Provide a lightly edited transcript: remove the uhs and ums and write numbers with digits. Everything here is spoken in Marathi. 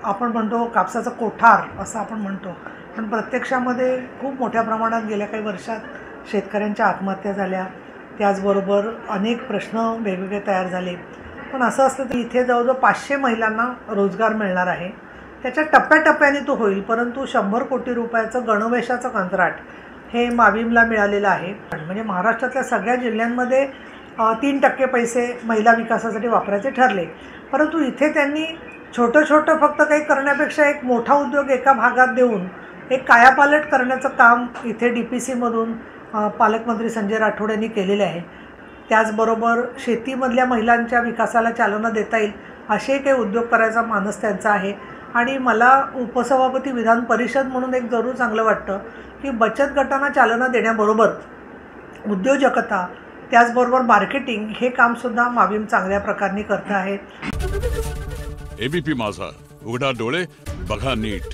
आपण म्हणतो कापसाचं कोठार असं आपण म्हणतो, पण प्रत्यक्षामध्ये खूप मोठ्या प्रमाणात गेल्या काही वर्षात शेतकऱ्यांच्या आत्महत्या झाल्या, त्याचबरोबर अनेक प्रश्न वेगवेगळे तयार झाले। पण असं असतं की इथे जवळजवळ 500 महिलांना रोजगार मिळणार आहे। त्याच्या टप्प्याटप्प्याने तो होईल, परंतु 100 कोटी रुपयाचं गणवेशाचं कंत्राट हे माविमला मिळालेलं आहे। म्हणजे महाराष्ट्रातल्या सगळ्या जिल्ह्यांमध्ये 3% पैसे महिला विकासासाठी वापरायचे ठरले, परंतु इथे त्यांनी छोटं फक्त काही करण्यापेक्षा एक मोठा उद्योग एका भागात देऊन एक कायापालट करण्याचं काम इथे DPCमधून पालकमंत्री संजय राठोड यांनी केलेले आहे। त्याचबरोबर शेतीमधल्या महिलांच्या विकासाला चालना देता येईल असे काही उद्योग करायचा मानस त्यांचा आहे। आणि मला उपसभापती विधान परिषद म्हणून एक जरूर चांगलं वाटतं की बचत गटांना चालना देण्याबरोबर उद्योजकता त्याचबरोबर मार्केटिंग हे कामसुद्धा माविम चांगल्या प्रकारे करत आहे। ABP माझा, उघडा डोळे बघा नीट।